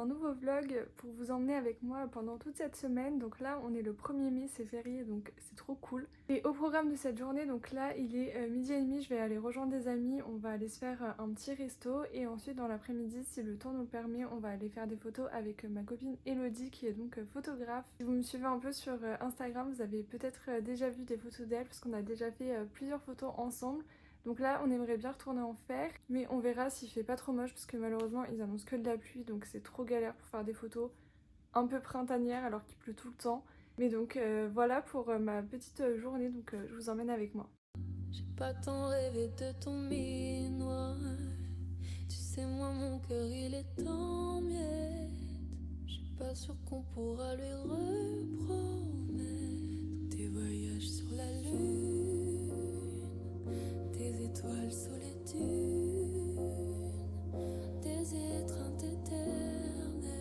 un nouveau vlog pour vous emmener avec moi pendant toute cette semaine. Donc là on est le 1er mai, c'est férié donc c'est trop cool. Et au programme de cette journée, donc là il est 12h30, je vais aller rejoindre des amis, on va aller se faire un petit resto et ensuite dans l'après-midi si le temps nous le permet on va aller faire des photos avec ma copine Elodie qui est donc photographe. Si vous me suivez un peu sur Instagram vous avez peut-être déjà vu des photos d'elle parce qu'on a déjà fait plusieurs photos ensemble. Donc là on aimerait bien retourner en faire mais on verra s'il fait pas trop moche parce que malheureusement ils annoncent que de la pluie donc c'est trop galère pour faire des photos un peu printanières alors qu'il pleut tout le temps. Mais donc voilà pour ma petite journée, donc je vous emmène avec moi. J'ai pas tant rêvé de ton minois. Tu sais moi mon cœur il est en miettes. Je suis pas sûre qu'on pourra lui repromettre tes voyages sur la lune, tes étoiles sous les dunes, des étreintes éternelles,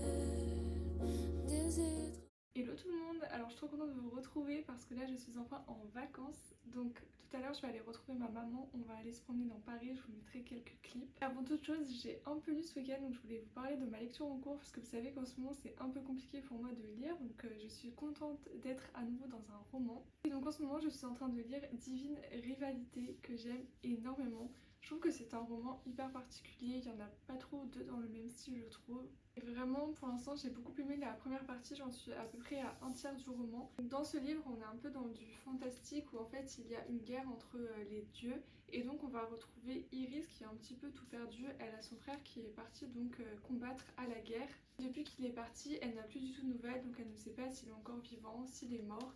des étreintes. Hello tout le monde, alors je suis trop contente de vous retrouver parce que là je suis enfin en vacances. Donc tout à l'heure je vais aller retrouver ma maman, on va aller se promener dans Paris, je vous mettrai quelques clips. Avant toute chose j'ai un peu lu ce week-end donc je voulais vous parler de ma lecture en cours parce que vous savez qu'en ce moment c'est un peu compliqué pour moi de lire. Donc je suis contente d'être à nouveau dans un roman. Et donc en ce moment je suis en train de lire Divine Rivalité que j'aime énormément. Je trouve que c'est un roman hyper particulier, il n'y en a pas trop deux dans le même style je trouve. Et vraiment pour l'instant j'ai beaucoup aimé la première partie, j'en suis à peu près à un tiers du roman. Dans ce livre on est un peu dans du fantastique où en fait il y a une guerre entre les dieux et donc on va retrouver Iris qui est un petit peu tout perdu. Elle a son frère qui est parti donc combattre à la guerre. Depuis qu'il est parti elle n'a plus du tout de nouvelles donc elle ne sait pas s'il est encore vivant, s'il est mort.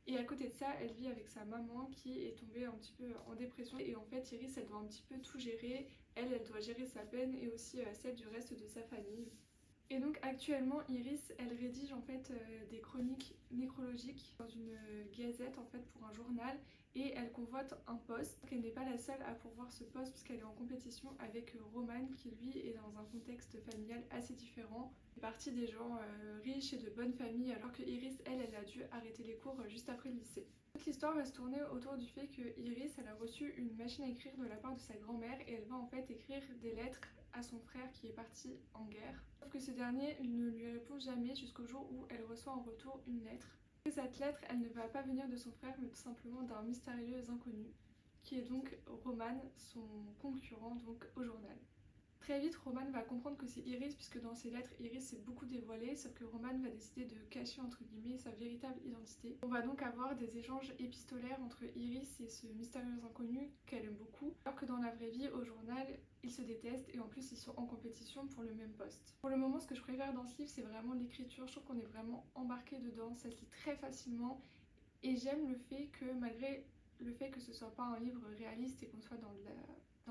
Et à côté de ça, elle vit avec sa maman qui est tombée un petit peu en dépression. Et en fait, Iris, elle doit un petit peu tout gérer. Elle doit gérer sa peine et aussi celle du reste de sa famille. Et donc actuellement Iris elle rédige en fait des chroniques nécrologiques dans une gazette en fait pour un journal et elle convoite un poste. Elle n'est pas la seule à pourvoir ce poste puisqu'elle est en compétition avec Roman qui lui est dans un contexte familial assez différent. Elle fait partie des gens riches et de bonnes familles alors que Iris elle a dû arrêter les cours juste après le lycée. Toute l'histoire va se tourner autour du fait que Iris elle a reçu une machine à écrire de la part de sa grand-mère et elle va en fait écrire des lettres à son frère qui est parti en guerre. Sauf que ce dernier ne lui répond jamais jusqu'au jour où elle reçoit en retour une lettre. Et cette lettre elle ne va pas venir de son frère mais tout simplement d'un mystérieux inconnu qui est donc Roman, son concurrent donc au journal. Très vite, Roman va comprendre que c'est Iris puisque dans ses lettres, Iris s'est beaucoup dévoilée, sauf que Roman va décider de cacher entre guillemets sa véritable identité. On va donc avoir des échanges épistolaires entre Iris et ce mystérieux inconnu qu'elle aime beaucoup, alors que dans la vraie vie, au journal, ils se détestent et en plus ils sont en compétition pour le même poste. Pour le moment, ce que je préfère dans ce livre, c'est vraiment l'écriture. Je trouve qu'on est vraiment embarqué dedans, ça se lit très facilement et j'aime le fait que malgré le fait que ce soit pas un livre réaliste et qu'on soit dans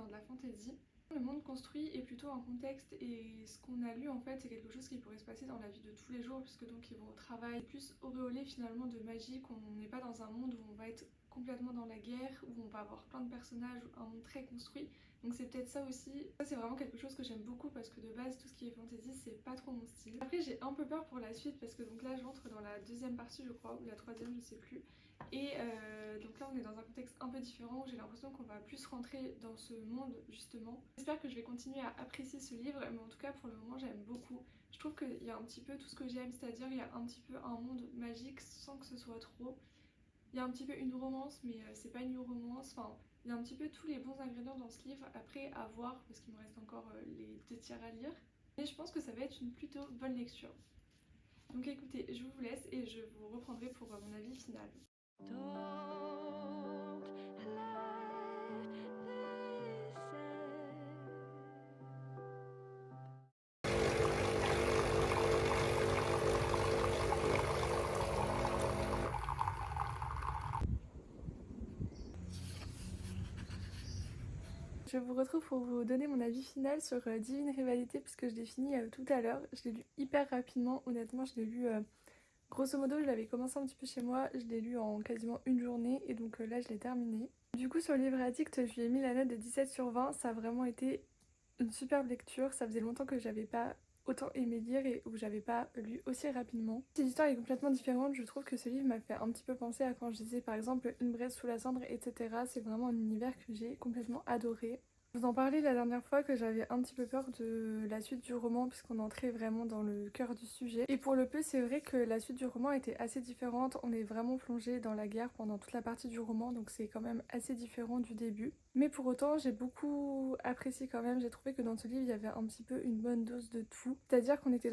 de la fantasy, le monde construit est plutôt un contexte et ce qu'on a lu en fait c'est quelque chose qui pourrait se passer dans la vie de tous les jours puisque donc ils vont au travail, plus auréolé finalement de magie, qu'on n'est pas dans un monde où on va être complètement dans la guerre, où on va avoir plein de personnages, un monde très construit. Donc c'est peut-être ça aussi, ça c'est vraiment quelque chose que j'aime beaucoup parce que de base tout ce qui est fantasy c'est pas trop mon style. Après j'ai un peu peur pour la suite parce que donc là j'entre dans la deuxième partie je crois, ou la troisième je sais plus. Et donc là on est dans un contexte un peu différent où j'ai l'impression qu'on va plus rentrer dans ce monde justement. J'espère que je vais continuer à apprécier ce livre mais en tout cas pour le moment j'aime beaucoup. Je trouve qu'il y a un petit peu tout ce que j'aime, c'est-à-dire il y a un petit peu un monde magique sans que ce soit trop. Il y a un petit peu une romance mais c'est pas une romance, enfin il y a un petit peu tous les bons ingrédients dans ce livre, après à voir parce qu'il me reste encore les 2 tiers à lire. Mais je pense que ça va être une plutôt bonne lecture. Donc écoutez, je vous laisse et je vous reprendrai pour mon avis final. Don't let this end. Je vous retrouve pour vous donner mon avis final sur Divine Rivalité puisque je l'ai fini tout à l'heure. Je l'ai lu hyper rapidement, honnêtement je l'ai lu grosso modo je l'avais commencé un petit peu chez moi, je l'ai lu en quasiment une journée et donc là je l'ai terminé. Du coup sur le livre addict je lui ai mis la note de 17/20, ça a vraiment été une superbe lecture, ça faisait longtemps que j'avais pas autant aimé lire et où j'avais pas lu aussi rapidement. Cette histoire est complètement différente, je trouve que ce livre m'a fait un petit peu penser à quand je lisais par exemple Une braise sous la cendre etc. C'est vraiment un univers que j'ai complètement adoré. Je vous en parlais la dernière fois que j'avais un petit peu peur de la suite du roman puisqu'on entrait vraiment dans le cœur du sujet. Et pour le peu, c'est vrai que la suite du roman était assez différente. On est vraiment plongé dans la guerre pendant toute la partie du roman, donc c'est quand même assez différent du début. Mais pour autant, j'ai beaucoup apprécié quand même. J'ai trouvé que dans ce livre, il y avait un petit peu une bonne dose de tout. C'est-à-dire qu'on était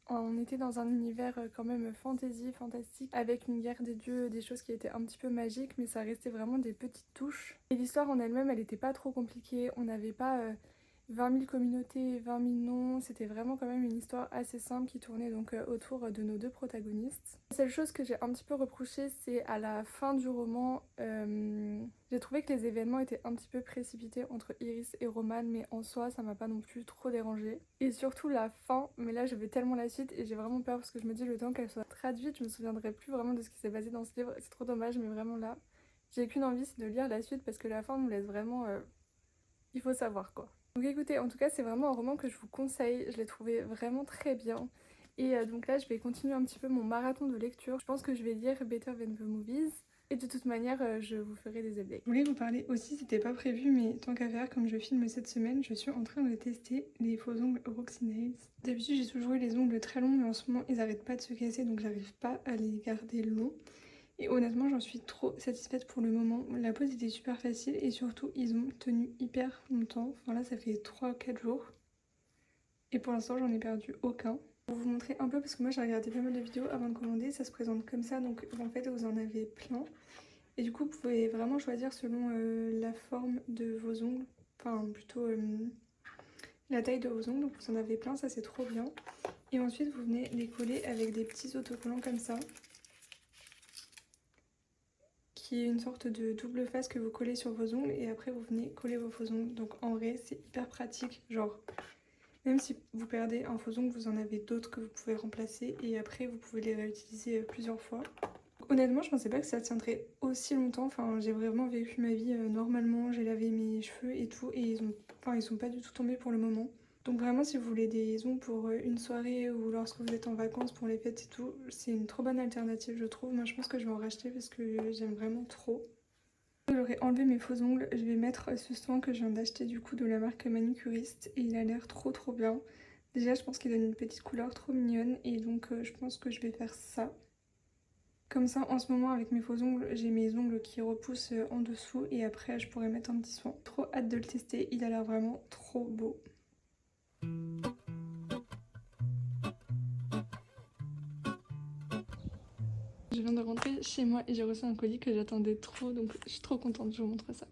on était dans un univers quand même fantasy, fantastique, avec une guerre des dieux, des choses qui étaient un petit peu magiques, mais ça restait vraiment des petites touches. Et l'histoire en elle-même, elle était pas trop compliquée. On n'avait pas 20 000 communautés, 20 000 noms. C'était vraiment quand même une histoire assez simple qui tournait donc autour de nos deux protagonistes. La seule chose que j'ai un petit peu reproché, c'est à la fin du roman, j'ai trouvé que les événements étaient un petit peu précipités entre Iris et Roman, mais en soi, ça m'a pas non plus trop dérangé. Et surtout la fin, mais là je veux tellement la suite et j'ai vraiment peur parce que je me dis le temps qu'elle soit traduite, je me souviendrai plus vraiment de ce qui s'est passé dans ce livre. C'est trop dommage, mais vraiment là, j'ai qu'une envie, c'est de lire la suite parce que la fin nous laisse vraiment... il faut savoir quoi. Donc écoutez, en tout cas c'est vraiment un roman que je vous conseille, je l'ai trouvé vraiment très bien. Et donc là je vais continuer un petit peu mon marathon de lecture. Je pense que je vais lire Better Than the Movies. Et de toute manière je vous ferai des updates. Je voulais vous parler aussi, c'était pas prévu mais tant qu'à faire, comme je filme cette semaine, je suis en train de tester les faux ongles Roxy Nails. D'habitude j'ai toujours eu les ongles très longs mais en ce moment ils arrêtent pas de se casser donc j'arrive pas à les garder longs. Et honnêtement, j'en suis trop satisfaite pour le moment. La pose était super facile et surtout, ils ont tenu hyper longtemps. Enfin là, ça fait 3-4 jours. Et pour l'instant, j'en ai perdu aucun. Pour vous montrer un peu, parce que moi j'ai regardé pas mal de vidéos avant de commander, ça se présente comme ça. Donc en fait, vous en avez plein. Et du coup, vous pouvez vraiment choisir selon la forme de vos ongles. Enfin, plutôt la taille de vos ongles. Donc vous en avez plein, ça c'est trop bien. Et ensuite, vous venez les coller avec des petits autocollants comme ça, qui est une sorte de double face que vous collez sur vos ongles et après vous venez coller vos faux ongles. Donc en vrai c'est hyper pratique, genre même si vous perdez un faux ongle, vous en avez d'autres que vous pouvez remplacer et après vous pouvez les réutiliser plusieurs fois. Honnêtement je pensais pas que ça tiendrait aussi longtemps, enfin j'ai vraiment vécu ma vie normalement, j'ai lavé mes cheveux et tout et ils sont pas du tout tombés pour le moment. Donc vraiment si vous voulez des ongles pour une soirée ou lorsque vous êtes en vacances pour les fêtes et tout, c'est une trop bonne alternative je trouve. Moi je pense que je vais en racheter parce que j'aime vraiment trop. J'aurais enlevé mes faux ongles, je vais mettre ce soin que je viens d'acheter du coup de la marque Manucuriste et il a l'air trop bien. Déjà je pense qu'il donne une petite couleur trop mignonne et donc je pense que je vais faire ça. Comme ça en ce moment avec mes faux ongles, j'ai mes ongles qui repoussent en dessous et après je pourrais mettre un petit soin. Trop hâte de le tester, il a l'air vraiment trop beau. Je viens de rentrer chez moi et j'ai reçu un colis que j'attendais trop, donc je suis trop contente, je vous montre ça.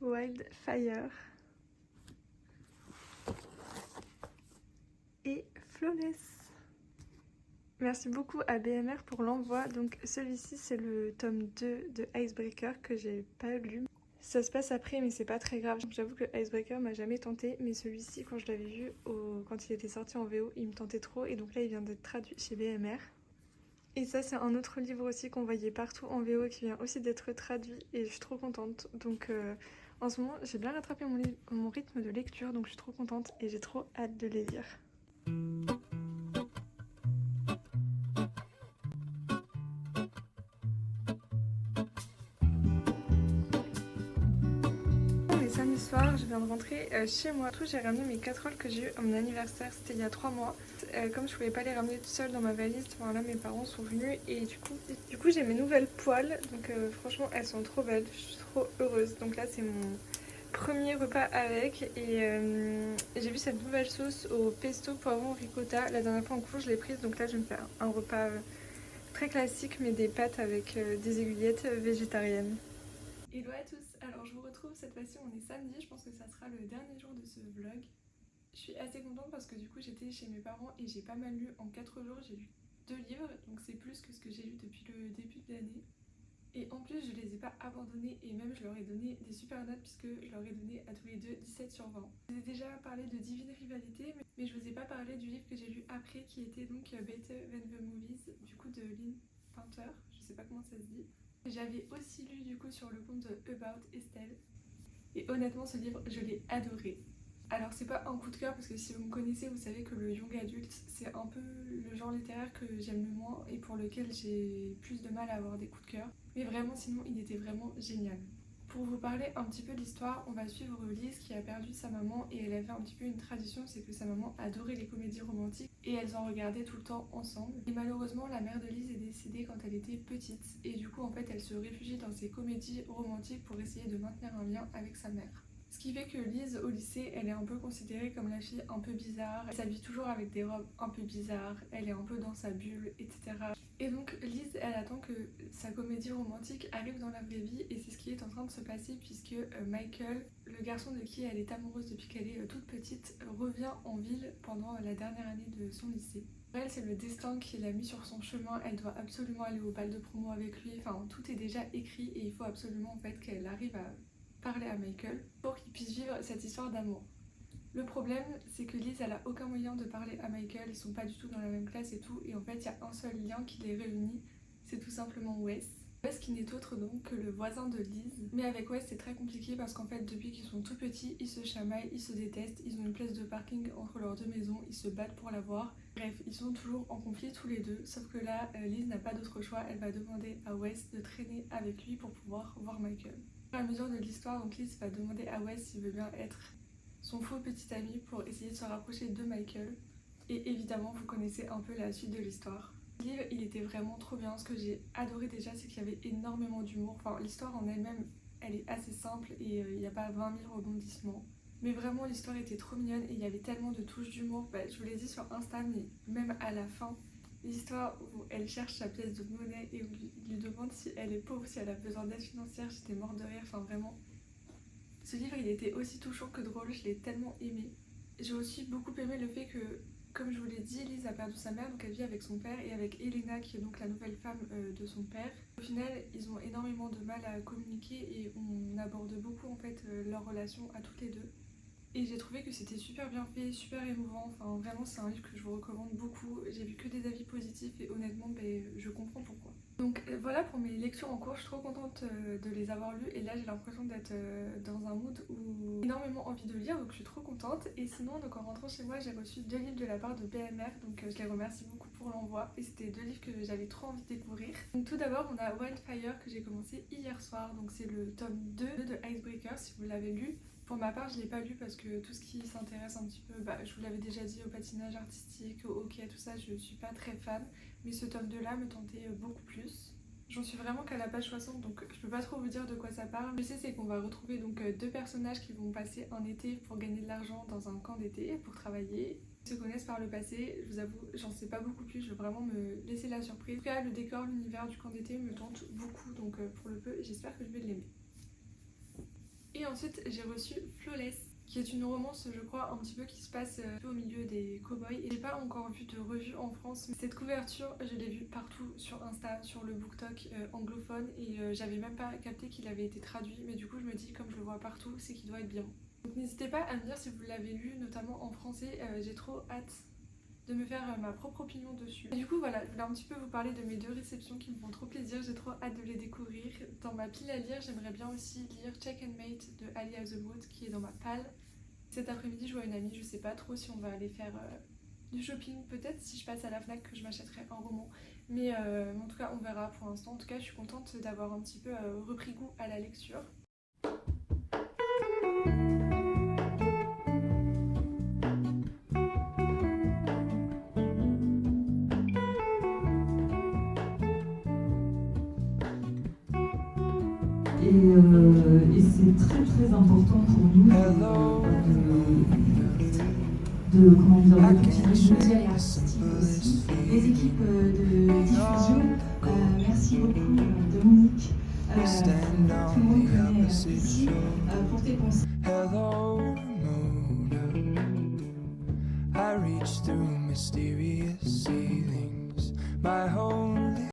Wildfire et Flawless. Merci beaucoup à BMR pour l'envoi. Donc celui-ci c'est le tome 2 de Icebreaker que j'ai pas lu. Ça se passe après mais c'est pas très grave. J'avoue que Icebreaker m'a jamais tenté mais celui-ci quand je l'avais vu quand il était sorti en VO il me tentait trop et donc là il vient d'être traduit chez BMR. Et ça c'est un autre livre aussi qu'on voyait partout en VO qui vient aussi d'être traduit et je suis trop contente. Donc en ce moment j'ai bien rattrapé mon rythme de lecture donc je suis trop contente et j'ai trop hâte de les lire. Samedi soir, je viens de rentrer chez moi. J'ai ramené mes casseroles que j'ai eu à mon anniversaire, c'était il y a 3 mois. Comme je pouvais pas les ramener toute seule dans ma valise, là mes parents sont venus et du coup j'ai mes nouvelles poêles. Donc franchement elles sont trop belles, je suis trop heureuse. Donc là c'est mon premier repas avec et j'ai vu cette nouvelle sauce au pesto poivron ricotta. La dernière fois en cours je l'ai prise donc là je vais me faire un repas très classique mais des pâtes avec des aiguillettes végétariennes. Hello à tous, alors je vous retrouve cette fois-ci, on est samedi, je pense que ça sera le dernier jour de ce vlog. Je suis assez contente parce que du coup j'étais chez mes parents et j'ai pas mal lu en 4 jours, j'ai lu 2 livres, donc c'est plus que ce que j'ai lu depuis le début de l'année. Et en plus je les ai pas abandonnés et même je leur ai donné des super notes puisque je leur ai donné à tous les deux 17 sur 20. Je vous ai déjà parlé de Divine Rivalité mais je vous ai pas parlé du livre que j'ai lu après qui était donc Better Than the Movies du coup de Lynn Painter, je sais pas comment ça se dit. J'avais aussi lu du coup sur le compte de About Estelle et honnêtement ce livre je l'ai adoré. Alors c'est pas un coup de cœur parce que si vous me connaissez vous savez que le young adulte c'est un peu le genre littéraire que j'aime le moins et pour lequel j'ai plus de mal à avoir des coups de cœur. Mais vraiment sinon il était vraiment génial. Pour vous parler un petit peu de l'histoire, on va suivre Lise qui a perdu sa maman et elle avait un petit peu une tradition, c'est que sa maman adorait les comédies romantiques et elles en regardaient tout le temps ensemble. Et malheureusement la mère de Lise est décédée quand elle était petite et du coup en fait elle se réfugie dans ces comédies romantiques pour essayer de maintenir un lien avec sa mère. Ce qui fait que Lise au lycée elle est un peu considérée comme la fille un peu bizarre, elle s'habille toujours avec des robes un peu bizarres, elle est un peu dans sa bulle, etc. Et donc Lise elle attend que sa comédie romantique arrive dans la vraie vie et c'est ce qui est en train de se passer puisque Michael, le garçon de qui elle est amoureuse depuis qu'elle est toute petite, revient en ville pendant la dernière année de son lycée. Pour elle c'est le destin qui l'a mis sur son chemin, elle doit absolument aller au bal de promo avec lui, enfin tout est déjà écrit et il faut absolument en fait qu'elle arrive à parler à Michael pour qu'il puisse vivre cette histoire d'amour. Le problème, c'est que Lise, elle a aucun moyen de parler à Michael, ils sont pas du tout dans la même classe et tout, et en fait, il y a un seul lien qui les réunit, c'est tout simplement Wes. Wes qui n'est autre donc que le voisin de Lise. Mais avec Wes, c'est très compliqué parce qu'en fait, depuis qu'ils sont tout petits, ils se chamaillent, ils se détestent, ils ont une place de parking entre leurs deux maisons, ils se battent pour l'avoir. Bref, ils sont toujours en conflit tous les deux, sauf que là, Lise n'a pas d'autre choix, elle va demander à Wes de traîner avec lui pour pouvoir voir Michael. Au fur et à mesure de l'histoire, donc Lise va demander à Wes s'il veut bien être son faux petit ami pour essayer de se rapprocher de Michael. Et évidemment, vous connaissez un peu la suite de l'histoire. Le livre, il était vraiment trop bien. Ce que j'ai adoré déjà, c'est qu'il y avait énormément d'humour. Enfin, l'histoire en elle-même, elle est assez simple et il n'y a pas 20 000 rebondissements. Mais vraiment, l'histoire était trop mignonne et il y avait tellement de touches d'humour. Je vous l'ai dit sur Insta, mais même à la fin, l'histoire où elle cherche sa pièce de monnaie et où il lui demande si elle est pauvre, si elle a besoin d'aide financière, j'étais morte de rire. Enfin, vraiment. Ce livre il était aussi touchant que drôle, je l'ai tellement aimé. J'ai aussi beaucoup aimé le fait que, comme je vous l'ai dit, Lise a perdu sa mère, donc elle vit avec son père et avec Elena qui est donc la nouvelle femme de son père. Au final, ils ont énormément de mal à communiquer et on aborde beaucoup en fait leur relation à toutes les deux. Et j'ai trouvé que c'était super bien fait, super émouvant, enfin vraiment c'est un livre que je vous recommande beaucoup. J'ai vu que des avis positifs et honnêtement je comprends pourquoi. Donc voilà pour mes lectures en cours, je suis trop contente de les avoir lues et là j'ai l'impression d'être dans un mood où j'ai énormément envie de lire donc je suis trop contente. Et sinon donc en rentrant chez moi j'ai reçu 2 livres de la part de BMR donc je les remercie beaucoup pour l'envoi et c'était 2 livres que j'avais trop envie de découvrir. Donc tout d'abord on a Wildfire que j'ai commencé hier soir, donc c'est le tome 2 de Icebreaker si vous l'avez lu. Pour ma part, je ne l'ai pas lu parce que tout ce qui s'intéresse un petit peu, je vous l'avais déjà dit, au patinage artistique, au hockey, tout ça, je ne suis pas très fan. Mais ce tome 2 là me tentait beaucoup plus. J'en suis vraiment qu'à la page 60, donc je peux pas trop vous dire de quoi ça parle. Je sais c'est qu'on va retrouver donc 2 personnages qui vont passer un été pour gagner de l'argent dans un camp d'été, pour travailler. Ils se connaissent par le passé, je vous avoue, j'en sais pas beaucoup plus, je veux vraiment me laisser la surprise. En tout cas, le décor, l'univers du camp d'été me tente beaucoup, donc pour le peu, j'espère que je vais l'aimer. Et ensuite j'ai reçu Flawless, qui est une romance je crois un petit peu qui se passe au milieu des cow-boys. Et j'ai pas encore vu de revue en France, mais cette couverture je l'ai vue partout sur Insta, sur le BookTok anglophone et j'avais même pas capté qu'il avait été traduit. Mais du coup je me dis comme je le vois partout c'est qu'il doit être bien. Donc n'hésitez pas à me dire si vous l'avez lu notamment en français, j'ai trop hâte de me faire ma propre opinion dessus. Et du coup voilà, je voulais un petit peu vous parler de mes 2 réceptions qui me font trop plaisir, j'ai trop hâte de les découvrir. Dans ma pile à lire, j'aimerais bien aussi lire Check and Mate de Ali Azemout qui est dans ma palle. Cet après-midi je vois une amie, je sais pas trop si on va aller faire du shopping, peut-être si je passe à la FNAC que je m'achèterai un roman. Mais en tout cas on verra pour l'instant. En tout cas je suis contente d'avoir un petit peu repris goût à la lecture. Et c'est très très important pour nous de comment dire, de cultiver le média artistique aussi. Les équipes de diffusion, merci beaucoup Dominique, tout le monde connaît ici, pour tes conseils. I reach through mysterious ceilings. My whole